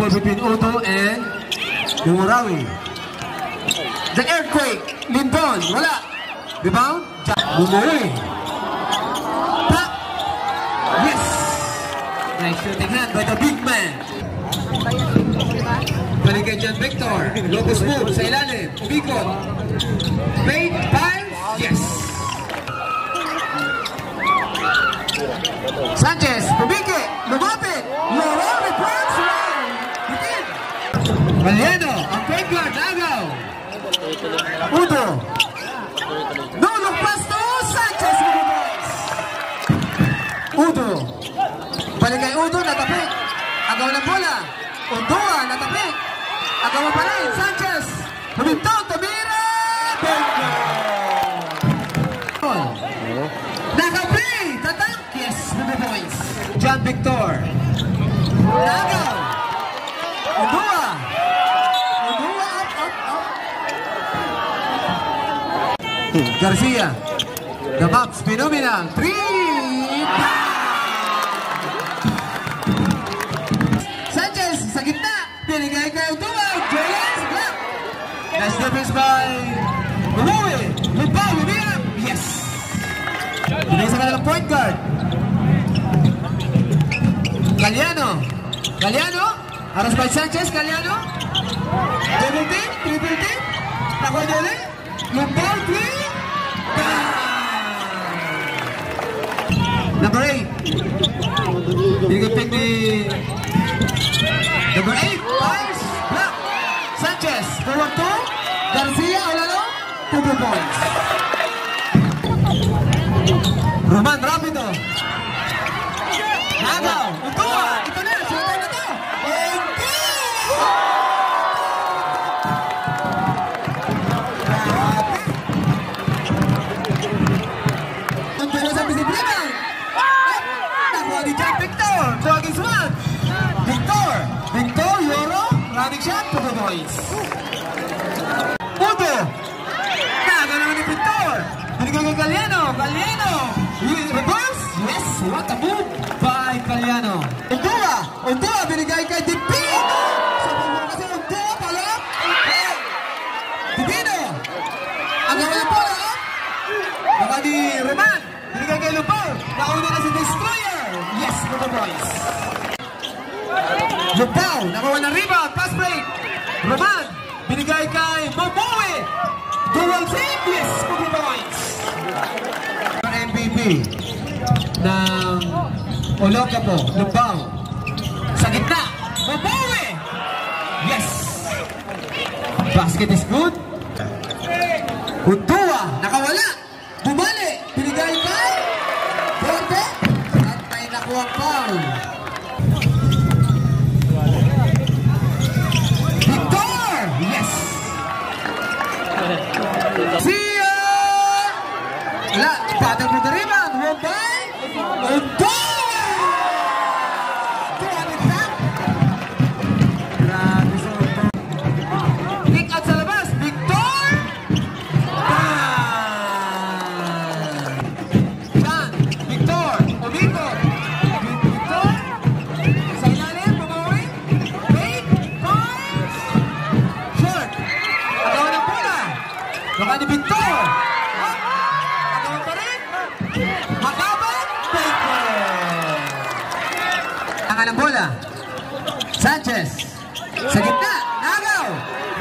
Trouble between Udo and Murawi. The earthquake. Lindon. Wala. Rebound. Bumuwi. Tap. Yes. Nice shooting hand by the big man. Balik kay John Victor. Locus move sa ilalim. Umikot. Fade. Five. Yes. Sanchez. Pumike. Lumapit. Loro. Reports. Bitin. Valiano. Ang point guard. Agaw. Udo. No look pass to Sanchez. Udo. Balik kay Udo. Natapik. Agaw ng bola. Udua. Natapik. Agaw pa rin. Sanchez. Huminto. Tumira. Bingo. Naka-play. Tatak. Yes. Bubo points. John Victor. Agaw. Udua. Udua. Up. Garcia. The Maps. Phenomenal. 3. Sanchez. Sa gitna. Binigay kay Udua. Joyce. Black. Nice defense by Bumuwi. Lupaw. Lumira. Yes. Binigay sa kanilang point guard. Galiano. Galiano. Aras by Sanchez. Galiano. Double team. Triple team. Nakuha niya ulit. Lupaw. 3. Number 8. Binigay ni number 8. Fives. Black. Sanchez. Forward 2. Garcia. Olano. 2 points. Roman Rapido. Agaw. Udua. Ito na. Shooter na to. Ang pero sa disiplina. Nakuha ni Jack Victor. Jogging swat. Victor. Victor. Yoro. Running shot. 2 points. Udo. Naga naman ni Victor. Binigay kay Galiano. Galiano. Reverse. Yes. What a move by Galiano. Udua. Udua. Binigay kay Dipino. Sa pagmula kasi Udua pala. Dipino. Ang gawin ng bola. Baka ni Roman. Binigay kay Lupaw. Nauna na si Destroyer. Yes. 2 points. Lupaw. Nakuha ng rebound. Pass break. Roman. Binigay kay Bumuwi. Dual team. Yes. 2 points. MVP ng Olocappo. Lupaw. Sa gitna. Bumuwi. Yes. Basket is good. Udua. Nakawala. Bumali. Binigay kay Forte. At may nakuha foul. Victor. Yes. See ya. Wala. Battle for the rebound. Won by Udua. Pick out sa labas. Victor. John. Victor. Umikot. Victor. Sa ilalim. Bumuwi. Wait. Points. Short. Agaw ng bola. Baka ni Victor. Agaw pa rin. Makabat. Victor. Agaw ng bola. Sanchez. Sa gitna. Agaw.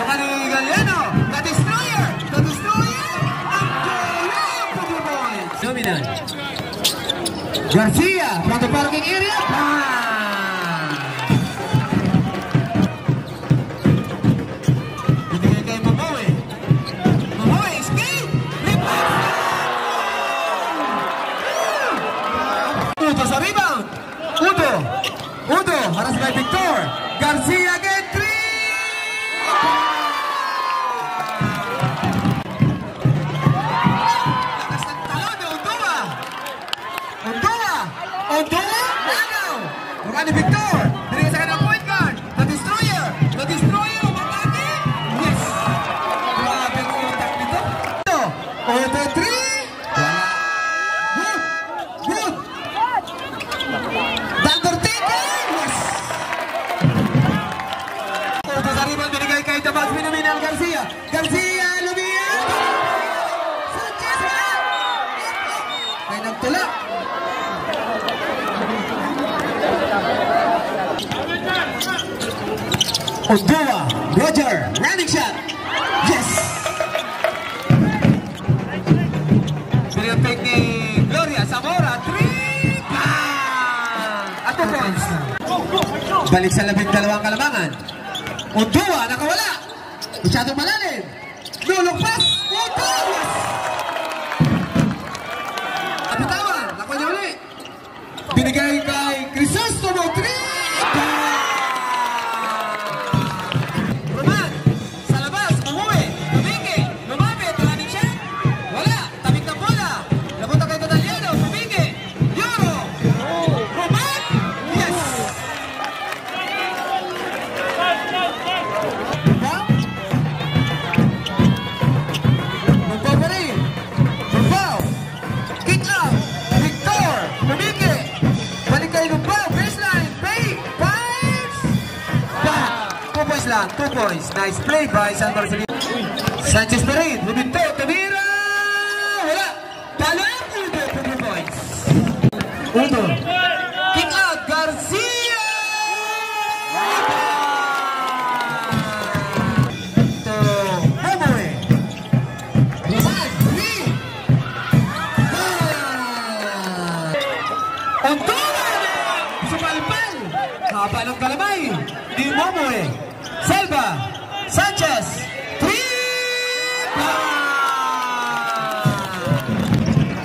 Baka ni Galiano. The Destroyer. The Destroyer. Ang goal. 2 points. Dominant. Garcia. From the parking area. Binigay kay Bumuwi. Bumuwi. Escape. Udo sa rebound. Udo. Udo. Haras by Victor. Garcia get 3. Lakas ng talon ni Udua. Udua. Udua. Agaw. Undua, Roger, running shot. Yes! Pinag-fake ni Gloria Zamora, 3! At 2 points. Balik sa 12 kalamangan. Undua, nakawala. Masyadong malalim. Lulukpas. Undua! Kapitawan, nakuha niya uli. Binigay kay Crisostomo, 3! Lang, 2 points. Nice play by San Marcelino. Sanchez Perin, huminto, tumira! Wala! Palang Udo, 2 points. Udo. Kick out, Garcia! Ito, Momoe. Roman, 3! Undua! Sumalpal! Haba ng kalamay. Di Momoe. Selva, Sanchez, 3!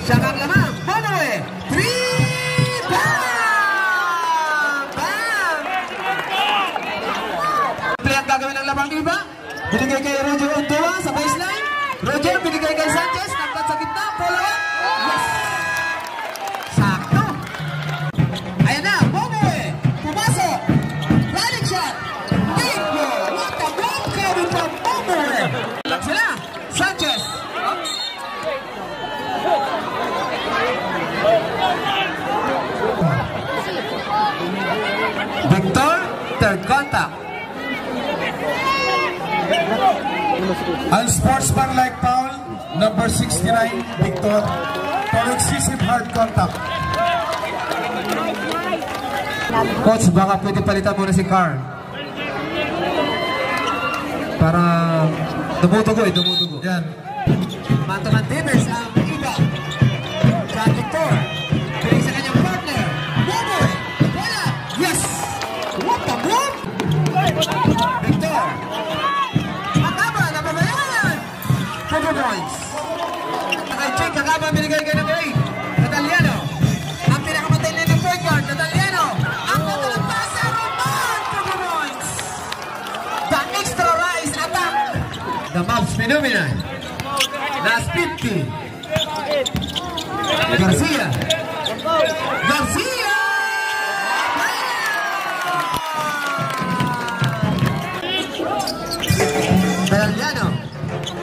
Siyakang lamang, Momoe, 3! Bam! Bam! Play ang gagawin ng lamang iba. Binigay kay Roger Undua sa baseline. Roger, binigay kay Sanchez. Nagtat sa gitna, follow-up. Yes! Sakto. Ayan na, Momoe, pumasok. Running shot. Lang sila, Sanchez. Victor, third contact. Unsportsmanlike foul, number 69, Victor, for excessive hard contact. Coach, baka pwede palitan muna si Carl. Para dumudugo. Yan. Man-to-man defense ang iba. John Victor. Piling sa kanyang partner. Momoe. Wala. Yes! What the move? Victor. Akaba, napabayan. 4 points. Naka-check, Akaba, binigay kayo ng 8. Nataliano. Ang pinakamatay na ng point guard. Nataliano. Ang natalagpasa. Roman. 4 points. The extra rise attack. The Mavs phenomenon. Last 50. Garcia. Garcia!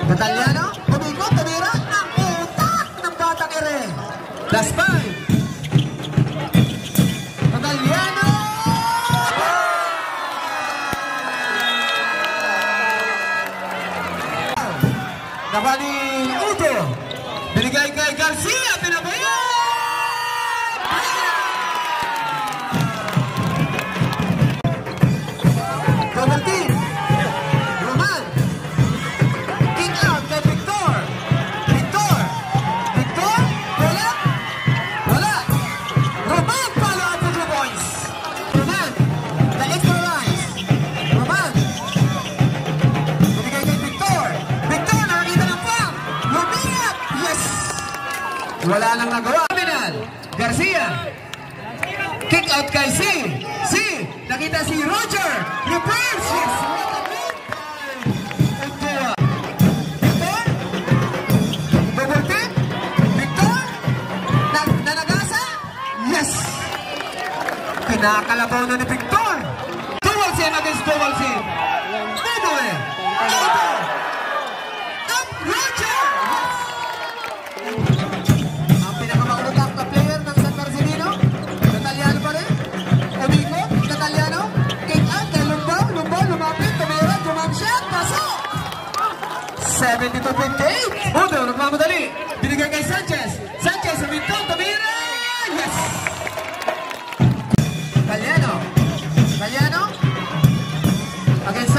Cataliano. Tumikot, tumira. Ang utak ng batang ere. Last 5. Cataliano. Nabali Udo. Binigay kay Garcia. Pinabayan. Double team. Roman. Kick out kay Victor. Victor. Victor. Wala. Wala. Roman. Follow up with the boys. Roman. The extra rise. Roman. Binigay kay Victor. Victor. Nakakita ng pump. Lumiyak. Yes. Wala nang nagawa. Terminal. Garcia. Kick out kay C. C. Nakita si Roger. Reverse. Yes. Victor. Double tip. Victor. Nanagasa. Yes. Kinakalabaw na ni Victor. Dual team against dual team. Momoe. Udo. Up Roger. Ang pinakamaulutak na player ng San Marcelino. Cataliano pa rin. Umigo. Cataliano. Kick out kay Lumbaw. Lumbaw lumapit. Tumira. Jumang shot. Pasok. 72-58. Udo nagmamadali. Binigay kay Sanchez. Sanchez uminto. Tumira. Yes. Cataliano. Cataliano. Against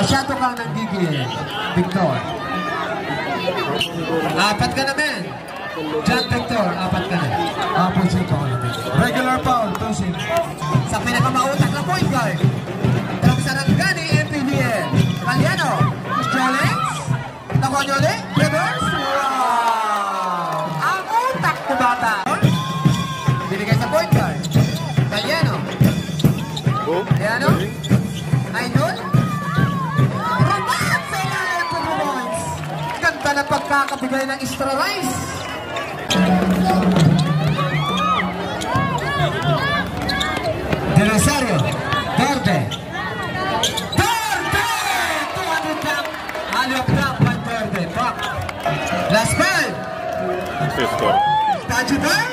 Masyado kang nanggigil, Victor. Apat ka na, men. John Victor, apat ka na. Opposite foul. Regular foul, Tosin. Sa pinakamautak na point guard. From Sarangani, MPBL. Galliano, Jolens, Nakonyole, reverse. Wow! Ang utak ko bata. Binigay sa point guard. Galliano. Galliano. Idol. Romance! Kailangan po points. Ganda na pagkakabigay ng extra rice. De Rosario, Dorde. Dorde! 200 dump. Alley-oop dump by Dorde. Back. Last ball. Touchdown.